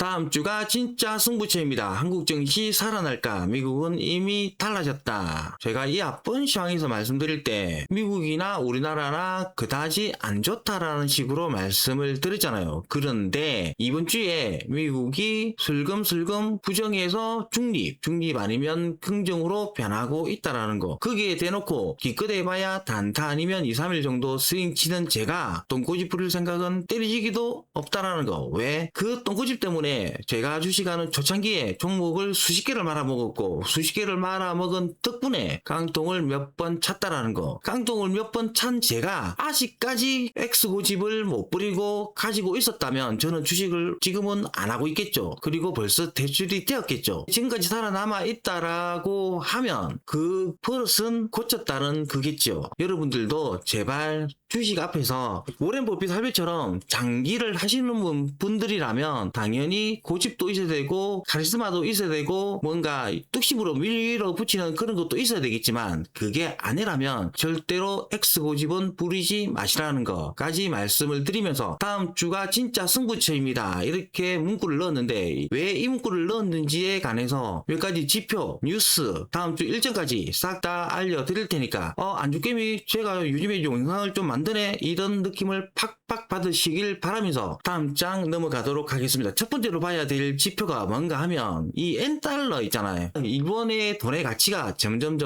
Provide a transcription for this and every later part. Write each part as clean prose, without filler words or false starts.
다음 주가 진짜 승부처입니다. 한국 증시 살아날까? 미국은 이미 달라졌다. 제가 이 앞번 시황에서 말씀드릴 때 미국이나 우리나라나 그다지 안 좋다라는 식으로 말씀을 드렸잖아요. 그런데 이번 주에 미국이 슬금슬금 부정에서 중립 아니면 긍정으로 변하고 있다라는 거. 거기에 대놓고 기껏해봐야 단타 아니면 2, 3일 정도 스윙 치는 제가 똥꼬집 부릴 생각은 때리지기도 없다라는 거. 왜? 그 똥꼬집 때문에 제가 주식하는 초창기에 종목을 수십 개를 말아먹었고 수십 개를 말아먹은 덕분에 깡통을 몇 번 찼다라는 거. 깡통을 몇 번 찬 제가 아직까지 X고집을 못 부리고 가지고 있었다면 저는 주식을 지금은 안 하고 있겠죠. 그리고 벌써 대출이 되었겠죠. 지금까지 살아남아 있다라고 하면 그 버릇은 고쳤다는 그겠죠. 여러분들도 제발 주식 앞에서 워렌 버핏 할배처럼 장기를 하시는 분들이라면 당연히 고집도 있어야 되고 카리스마도 있어야 되고 뭔가 뚝심으로 밀어붙이는 그런 것도 있어야 되겠지만 그게 아니라면 절대로 X고집은 부리지 마시라는 거까지 말씀을 드리면서 다음 주가 진짜 승부처입니다. 이렇게 문구를 넣었는데 왜 이 문구를 넣었는지에 관해서 몇 가지 지표, 뉴스, 다음 주 일정까지 싹 다 알려드릴 테니까 안주게임이 제가 요즘에 영상을 좀 만드네 이런 느낌을 팍팍 받으시길 바라면서 다음 장 넘어가도록 하겠습니다. 첫 번째로 봐야 될 지표가 뭔가 하면 이 N달러 있잖아요. 일본의 돈의 가치가 점점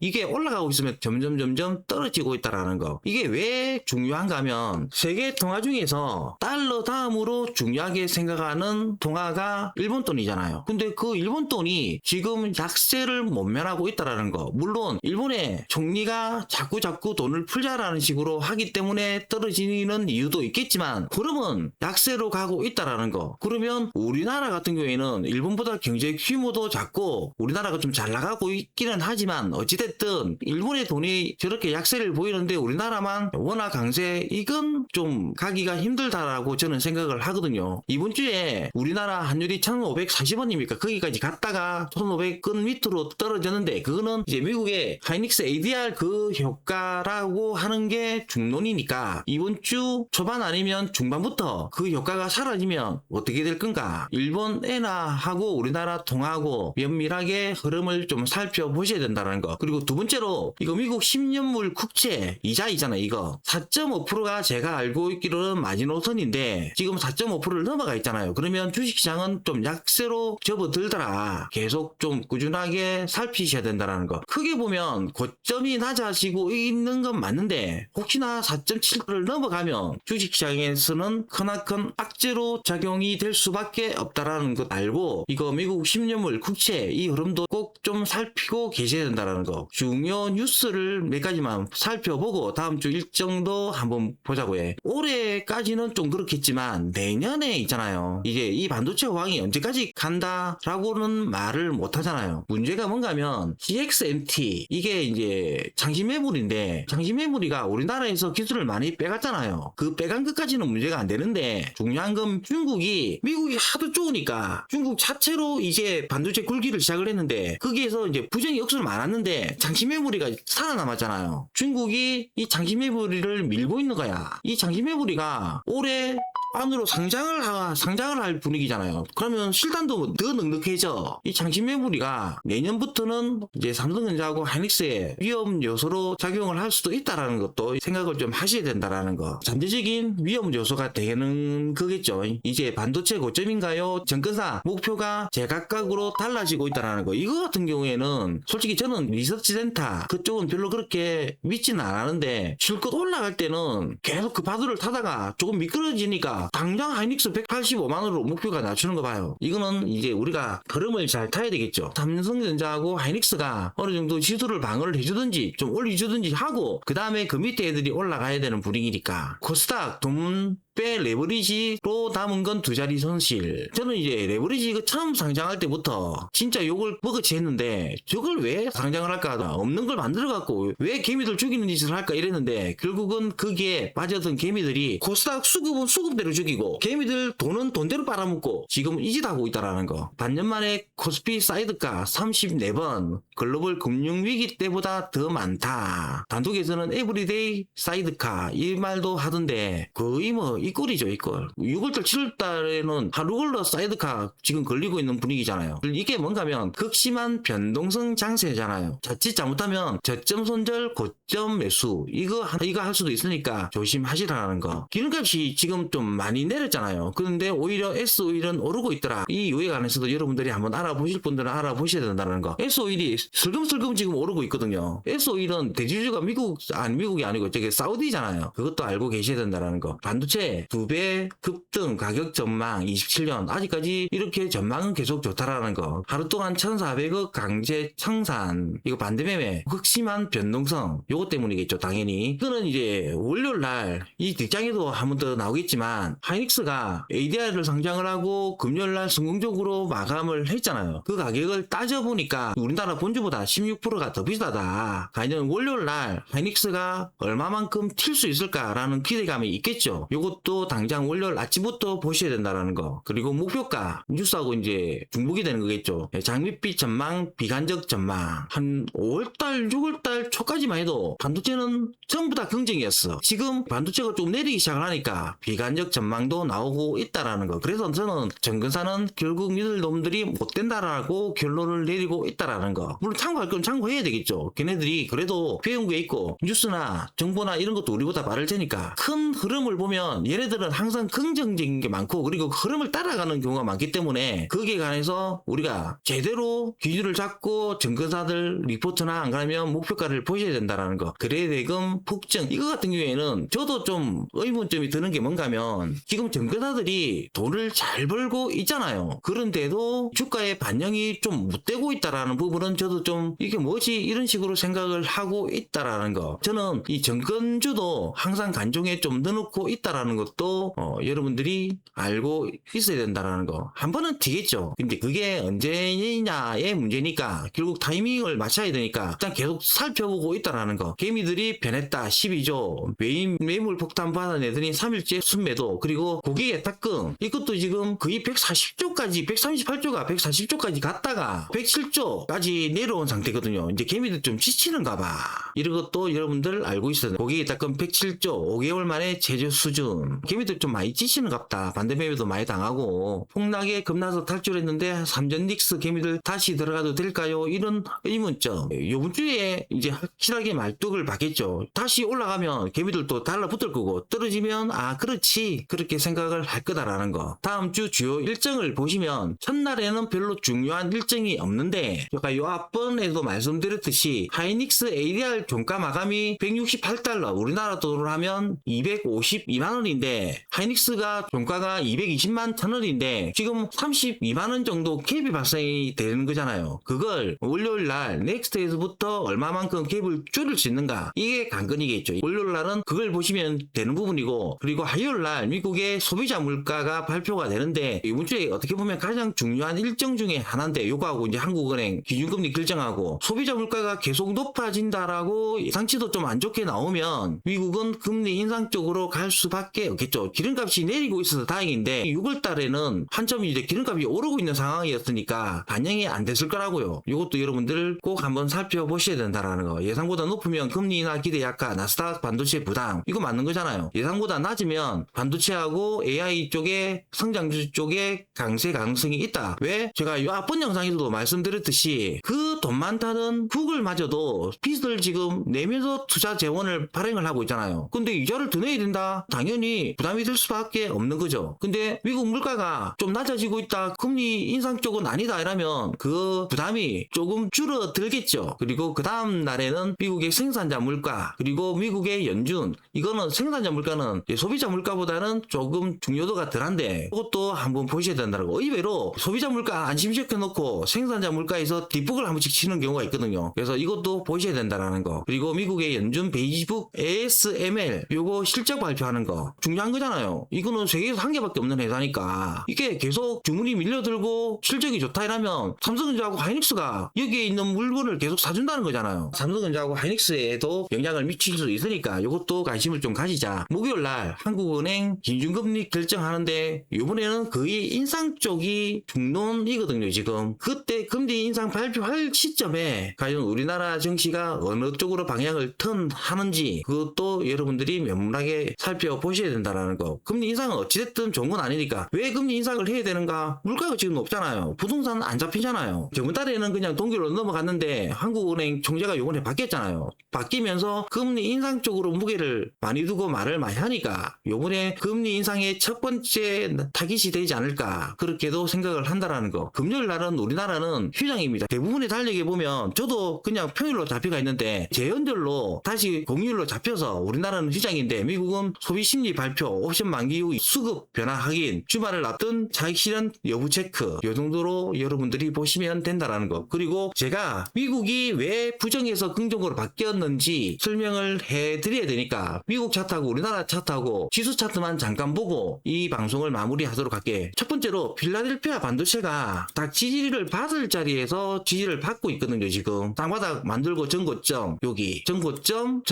이게 올라가고 있으면 점점 떨어지고 있다라는 거. 이게 왜 중요한가 하면 세계 통화 중에서 달러 다음으로 중요하게 생각하는 통화가 일본 돈이잖아요. 근데 그 일본 돈이 지금 약세를 못 면하고 있다라는 거. 물론 일본의 총리가 자꾸 돈을 풀자라는 식으로 하기 때문에 떨어지는 이유도 있겠지만 그러면 약세로 가고 있다라는 거. 그러면 우리나라 같은 경우에는 일본보다 경제 규모도 작고 우리나라가 좀 잘 나가고 있기는 하지만 어찌됐든 일본의 돈이 저렇게 약세를 보이는데 우리나라만 워낙 강세 이건 좀 가기가 힘들다라고 저는 생각을 하거든요. 이번 주에 우리나라 환율이 1540원입니까? 거기까지 갔다가 1500원 밑으로 떨어졌는데 그거는 이제 미국의 하이닉스 ADR 그 효과라고 하는 게 중론이니까 이번 주 초반 아니면 중반부터 그 효과가 사라지면 어떻게 될 건가? 일본 엔화하고 우리나라 통화하고 면밀하게 흐름을 좀 살펴보셔야 된다는 거. 그리고 두 번째로 이거 미국 10년물 국채 이자 있잖아요. 이거 4.5%가 제가 알고 있기로는 마지노선인데 지금 4.5%를 넘어가 있잖아요. 그러면 주식시장은 좀 약세로 접어들더라. 계속 좀 꾸준하게 살피셔야 된다는 거. 크게 보면 고점이 낮아지고 있는 건 맞는데 혹시나 4.7%를 넘어가면 주식시장에서는 크나큰 악재로 작용이 될 수밖에 없다라는 것 알고 이거 미국 10년물 국채 이 흐름도 꼭 좀 살피고 계셔야 된다는 거. 중요 뉴스를 몇 가지만 살펴보고 다음 주 일정도 한번 보자고 해. 올해까지는 좀 그렇겠지만 내년에 있잖아요. 이제 이 반도체 호황이 언제까지 간다라고는 말을 못 하잖아요. 문제가 뭔가 하면 CXMT 이게 이제 장시매물인데 장시매물이가 우리나라에서 기술을 많이 빼갔잖아요. 그 빼간 것까지는 문제가 안 되는데 중요한 건 중국이 미국이 하도 좋으니까 중국 자체로 이제 반도체 굴기를 시작을 했는데 거기에서 이제 부정이 억수로 많았는데 장시매물이가 살아남았잖아요. 중국이 이 장시매물이를 밀고 있는 거야. 이 장시매물이가 올해 안으로 상장을 할 분위기잖아요. 그러면 실단도 더 넉넉해져. 이 장시매물이가 내년부터는 이제 삼성전자하고 하이닉스의 위험 요소로 작용을 할 수도 있다라는 것도 생각을 좀 하셔야 된다라는 거. 잠재적인 위험 요소가 되는 거겠죠. 이제 반도체 고점인가요? 정권사 목표가 제각각으로 달라지고 있다라는 거. 이거 같은 경우에는 솔직히 저는 리서치센터 그쪽은 별로 그렇게 믿지는 않았는데 실컷 올라갈 때는 계속 그 파도를 타다가 조금 미끄러지니까 당장 하이닉스 185만원으로 목표가 낮추는 거 봐요. 이거는 이제 우리가 흐름을 잘 타야 되겠죠. 삼성전자하고 하이닉스가 어느 정도 지수를 방어를 해주든지 좀 올려주든지 하고 그 다음에 그 밑에 애들이 올라가야 되는 분위기니까 코스닥 돈 빼 레버리지로 남은 건 두 자리 손실. 저는 이제 레버리지 이거 처음 상장할 때부터 진짜 욕을 버거치 했는데 저걸 왜 상장을 할까? 없는 걸 만들어갖고 왜 개미들 죽이는 짓을 할까 이랬는데 결국은 거기에 빠졌던 개미들이 코스닥 수급은 수급대로 죽이고 개미들 돈은 돈대로 빨아먹고 지금 이 짓 하고 있다라는 거. 반년 만에 코스피 사이드가 34번 글로벌 금융위기 때보다 더 많다. 단독에서는 에브리데이 사이드카 이 말도 하던데 거의 뭐 이 꼴이죠, 이 꼴. 6월달, 7월달에는 하루걸러 사이드카 지금 걸리고 있는 분위기잖아요. 이게 뭔가면 극심한 변동성 장세잖아요. 자칫 잘못하면 저점 손절, 고점 매수 이거 할 수도 있으니까 조심하시라는 거. 기름값이 지금 좀 많이 내렸잖아요. 그런데 오히려 S-오일은 오르고 있더라. 이 이유에 관해서도 여러분들이 한번 알아보실 분들은 알아보셔야 된다는 거. S-오일이 슬금슬금 지금 오르고 있거든요. S-오일은 대주주가 미국이 아니고 저게 사우디잖아요. 그것도 알고 계셔야 된다는 거. 반도체 2배 급등 가격 전망 27년 아직까지 이렇게 전망은 계속 좋다라는 거. 하루 동안 1,400억 강제 청산 이거 반대매매 극심한 변동성 요거 때문이겠죠 당연히. 이거는 이제 월요일날 이 뒷장에도 한 번 더 나오겠지만 하이닉스가 ADR을 상장을 하고 금요일날 성공적으로 마감을 했잖아요. 그 가격을 따져보니까 우리나라 본주보다 16%가 더 비싸다. 과연 월요일날 하이닉스가 얼마만큼 튈 수 있을까라는 기대감이 있겠죠. 요것도 당장 월요일 아침부터 보셔야 된다는 거. 그리고 목표가 뉴스하고 이제 중복이 되는 거겠죠. 장밋빛 전망, 비관적 전망. 한 5월달, 6월달 초까지만 해도 반도체는 전부 다 긍정이었어. 지금 반도체가 좀 내리기 시작을 하니까 비관적 전망도 나오고 있다라는 거. 그래서 저는 정근사는 결국 믿을 놈들이 못 된다라고 결론을 내리고 있다라는 거. 물론 참고할 건 참고해야 되겠죠. 걔네들이 그래도 배운 게 있고 뉴스나 정보나 이런 것도 우리보다 빠를 테니까 큰 흐름을 보면 얘네들은 항상 긍정적인 게 많고 그리고 흐름을 따라가는 경우가 많기 때문에 거기에 관해서 우리가 제대로 기준을 잡고 정근사들 리포트나 안 그러면 목표가를 보셔야 된다라는 거. 거래대금 폭증 이거 같은 경우에는 저도 좀 의문점이 드는 게 뭔가면 지금 정근사들이 돈을 잘 벌고 있잖아요. 그런데도 주가의 반영이 좀 못되고 있다라는 부분은 저도 좀 이게 뭐지 이런 식으로 생각을 하고 있다라는 거. 저는 이 정권주도 항상 간종에 좀 넣어놓고 있다라는 것도 여러분들이 알고 있어야 된다라는 거. 한 번은 튀겠죠. 근데 그게 언제냐의 문제니까 결국 타이밍을 맞춰야 되니까 일단 계속 살펴보고 있다라는 거. 개미들이 변했다 12조 메인 매물 폭탄 받아내더니 3일째 순매도 그리고 고객의 탁금 이것도 지금 거의 140조까지 138조가 140조까지 갔다가 107조까지 내려온 상태거든요. 이제 개미들 좀 지치는가 봐. 이런 것도 여러분들 알고 있어요. 고객의 탁금 107조 5개월 만에 제조 수준. 개미들 좀 많이 지치는갑다. 반대매매도 많이 당하고 폭락에 겁나서 탈출했는데 삼전닉스 개미들 다시 들어가도 될까요? 이런 의문점. 요번 주에 이제 확실하게 말뚝을 받겠죠. 다시 올라가면 개미들도 달라붙을 거고 떨어지면 아 그렇지 그렇게 생각을 할 거다라는 거. 다음 주 주요 일정을 보시면 첫날에는 별로 중요한 일정이 없는데 제가 요 앞번에도 말씀드렸듯이 하이닉스 ADR 종가 마감이 168달러 우리나라 돈으로 하면 252만원인데 하이닉스가 종가가 220만 천원인데 지금 32만원 정도 갭이 발생이 되는 거잖아요. 그걸 월요일날 넥스트에서부터 얼마만큼 갭을 줄일 수 있는가 이게 관건이겠죠. 월요일날은 그걸 보시면 되는 부분이고 그리고 화요일날 미국의 소비자 물가가 발표가 되는데 이번 주에 어떻게 보면 가장 중요한 일정 중에 하나인데 요거하고 이제 한국은행 기준금리 결정하고 소비자 물가가 계속 높아진다라고 예상치도 좀 안 좋게 나오면 미국은 금리 인상 쪽으로 갈 수밖에 없겠죠. 기름값이 내리고 있어서 다행인데 6월달에는 한참 이제 기름값이 오르고 있는 상황이었으니까 반영이 안 됐을 거라고요. 이것도 여러분들 꼭 한번 살펴보셔야 된다라는 거. 예상보다 높으면 금리 인하 기대 약화, 나스닥 반도체 부담 이거 맞는 거잖아요. 예상보다 낮으면 반도체하고 AI 쪽에 성장주 쪽에 강세 가능성이 있다. 왜? 제가 이 앞번 영상에서도 말씀드렸듯이 그 돈 많다는 구글마저도 빚을 지금 내면서 투자 재원을 발행을 하고 있잖아요. 근데 이자를 더 내야 된다? 당연히 부담이 될 수밖에 없는 거죠. 근데 미국 물가가 좀 낮아지고 있다. 금리 인상 쪽은 아니다 이러면 그 부담이 조금 줄어들겠죠. 그리고 그 다음 날에는 미국의 생산자 물가 그리고 미국의 연준 이거는 생산자 물가는 소비자 물가보다는 조금 중요도가 덜한데 그것도 한번 보셔야 된다는 거. 의외로 소비자 물가 안심시켜 놓고 생산자 물가에서 뒷북을 한 번씩 치는 경우가 있거든요. 그래서 이것도 보셔야 된다는 거. 그리고 미국의 연준 베이지북 ASML 요거 실적 발표하는 거 중요한 거잖아요. 이거는 세계에서 한 개밖에 없는 회사니까 이게 계속 주문이 밀려들고 실적이 좋다 이러면 삼성전자하고 하이닉스가 여기에 있는 물건을 계속 사준다는 거잖아요. 삼성전자하고 하이닉스에도 영향을 미칠 수 있으니까 이것도 관심을 좀 가지자. 목요일날 한국은행 기준금리 결정하는데 이번에는 거의 인상 쪽이 중론이거든요. 지금 그때 금리 인상 발표할 시점에 과연 우리나라 증시가 어느 쪽으로 방향을 턴하는지 그것도 여러분들이 면밀하게 살펴보셔야 된다라는 거. 금리 인상은 어찌됐든 좋은 건 아니니까 왜 금리 인상을 해야 되는가? 물가가 지금 높잖아요. 부동산 안 잡히잖아요. 저번 달에는 그냥 동결로 넘어갔는데 한국은행 총재가 요번에 바뀌었잖아요. 바뀌면서 금리 인상 쪽으로 무게를 많이 두고 말을 많이 하니까 요번에 금리 인상의 첫 번째 타깃이 되지 않을까 그렇게도 생각을 한다라는 거. 금요일 날은 우리나라는 휴장입니다. 대부분의 달력에 보면 저도 그냥 평일로 잡혀가 있는데 재연결로 다시 공휴일로 잡혀서 우리나라는 휴장인데 미국은 소비심리 발표, 옵션 만기 후 수급 변화 확인, 주말을 앞둔 차익 실현 여부 체크 이 정도로 여러분들이 보시면 된다라는 거. 그리고 제가 미국이 왜 부정에서 긍정으로 바뀌었는지 설명을 해드려야 되니까 미국 차트하고 우리나라 차트하고 지수 차트만 잠깐 보고 이 방송을 마무리하도록 할게. 첫 번째로 필라델피아 반도체가 딱 지지를 받을 자리에서 지지를 받고 있거든요. 지금 땅바닥 만들고 전고점 여기 전고점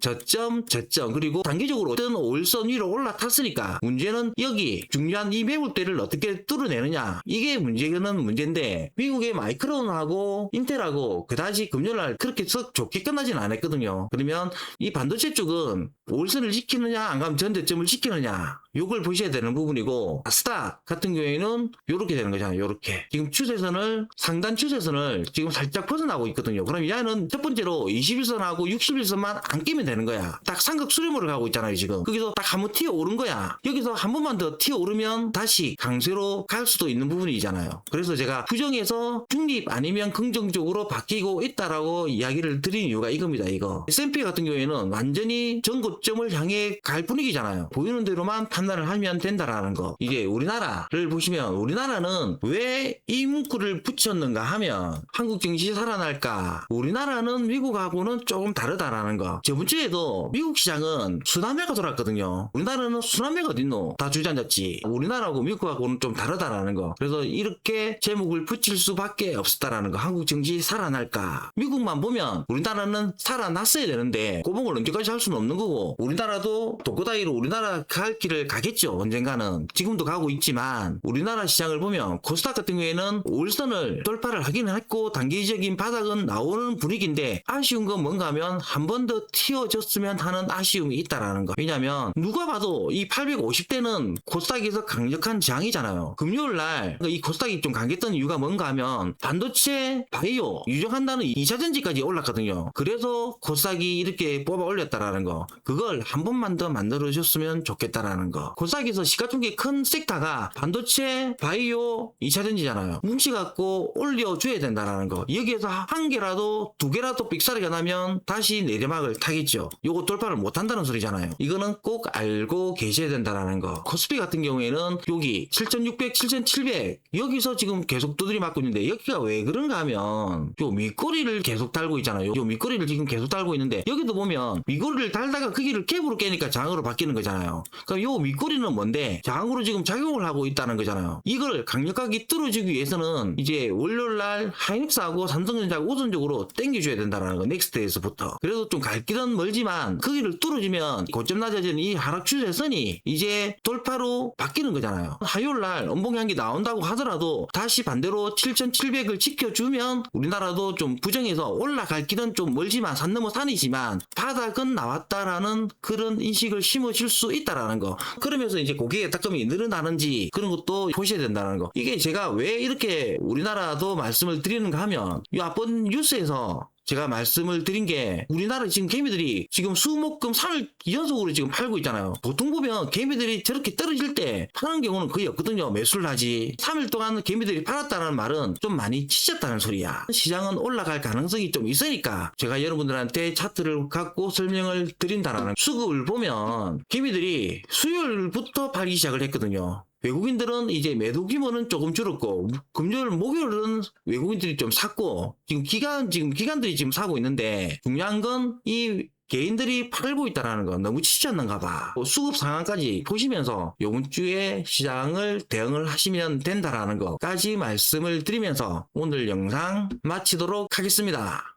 저점 그리고 단기적으로 뜬 5일선 위로 올라탔으니까 문제는 여기 중요한 이 매물대를 어떻게 뚫어내느냐 이게 문제인데 미국의 마이크론하고 인텔하고 그다지 금요일날 그렇게 썩 좋게 끝나진 않았거든요. 그러면 이 반도체 쪽은 5일선을 지키느냐 안 가면 전대점을 지키느냐 요걸 보셔야 되는 부분이고 나스닥 같은 경우에는 요렇게 되는 거잖아요. 요렇게 지금 추세선을 상단 추세선을 지금 살짝 벗어나고 있거든요. 그럼 얘는 첫 번째로 21선하고 61선만 안 끼면 되는 거야. 딱 삼각 수렴으로 가고 있잖아요. 지금 거기서 딱 한번 튀어 오른 거야. 여기서 한 번만 더 튀어 오르면 다시 강세로 갈 수도 있는 부분이잖아요. 그래서 제가 부정에서 중립 아니면 긍정적으로 바뀌고 있다라고 이야기를 드린 이유가 이겁니다. 이거 S&P 같은 경우에는 완전히 전고점을 향해 갈 분위기잖아요. 보이는 대로만 판단을 하면 된다라는 거. 이제 우리나라를 보시면 우리나라는 왜 이 문구를 붙였는가 하면 한국 증시 살아날까? 우리나라는 미국하고는 조금 다르다라는 거. 저번 주에도 미국 시장은 순환매가 돌았거든요. 우리나라는 순환매가 어딨노? 다 주저앉았지. 우리나라하고 미국하고는 좀 다르다라는 거. 그래서 이렇게 제목을 붙일 수밖에 없었다라는 거. 한국 증시 살아날까? 미국만 보면 우리나라는 살아났어야 되는데 고봉을 언제까지 할 수는 없는 거고 우리나라도 독고다이로 우리나라 갈 길을 가겠죠. 언젠가는. 지금도 가고 있지만 우리나라 시장을 보면 코스닥 같은 경우에는 5일선을 돌파를 하기는 했고 단기적인 바닥은 나오는 분위기인데 아쉬운 건 뭔가 하면 한 번 더 튀어졌으면 하는 아쉬움이 있다라는 거. 왜냐면 누가 봐도 이 850대는 코스닥에서 강력한 저항이잖아요. 금요일날 이 코스닥이 좀 강했던 이유가 뭔가 하면 반도체 바이오 유정한다는 2차전지까지 올랐거든요. 그래서 코스닥이 이렇게 뽑아 올렸다라는 거. 그걸 한 번만 더 만들어줬으면 좋겠다라는 거. 코스닥에서 시가총액 큰 섹터가 반도체 바이오 2차전지잖아요. 뭉치갖고 올려줘야 된다라는 거. 여기에서 한 개라도 두 개라도 삑사리가 나면 다시 내리막을 타겠죠. 요거 돌파를 못한다는 소리잖아요. 이거는 꼭 알고 계셔야 된다라는 거. 코스피 같은 경우에는 여기 7600, 7700 여기서 지금 계속 두드리 맞고 있는데 여기가 왜 그런가 하면 요 밑꼬리를 계속 달고 있잖아요. 요 밑꼬리를 지금 계속 달고 있는데 여기도 보면 밑꼬리를 달다가 크기를 캡으로 깨니까 장으로 바뀌는 거잖아요. 그럼 요 밑꼬리는 뭔데 장으로 지금 작용을 하고 있다는 거잖아요. 이걸 강력하게 뚫어주기 위해서는 이제 월요일날 하이닉스하고 삼성전자하고 우선적으로 땡겨줘야 된다는 거. 넥스트에서부터. 그래도 좀 갈 길은 멀지만 거기를 뚫어주면 고점 낮아지는 이 하락 추세선이 이제 돌파로 바뀌는 거잖아요. 화요일날 음봉향기 나온다고 하더라도 다시 반대로 7700을 지켜주면 우리나라도 좀 부정해서 올라갈 길은 좀 멀지만 산 넘어 산이지만 바닥은 나왔다라는 그런 인식을 심어줄 수 있다라는 거. 그러면서 이제 고객의 딱점이 늘어나는지 그런 것도 보셔야 된다는 거. 이게 제가 왜 이렇게 우리나라도 말씀을 드리는가 하면 이 앞번 뉴스에서 제가 말씀을 드린 게 우리나라 지금 개미들이 지금 수목금 3일 연속으로 지금 팔고 있잖아요. 보통 보면 개미들이 저렇게 떨어질 때 파는 경우는 거의 없거든요. 매수를 하지. 3일 동안 개미들이 팔았다는 말은 좀 많이 치셨다는 소리야. 시장은 올라갈 가능성이 좀 있으니까 제가 여러분들한테 차트를 갖고 설명을 드린다라는 수급을 보면 개미들이 수요일부터 팔기 시작을 했거든요. 외국인들은 이제 매도 규모는 조금 줄었고 금요일 목요일은 외국인들이 좀 샀고 지금 기관들이 지금 사고 있는데 중요한 건 이 개인들이 팔고 있다는 거 너무 치셨는가 봐. 수급 상황까지 보시면서 이번 주에 시장을 대응을 하시면 된다라는 거까지 말씀을 드리면서 오늘 영상 마치도록 하겠습니다.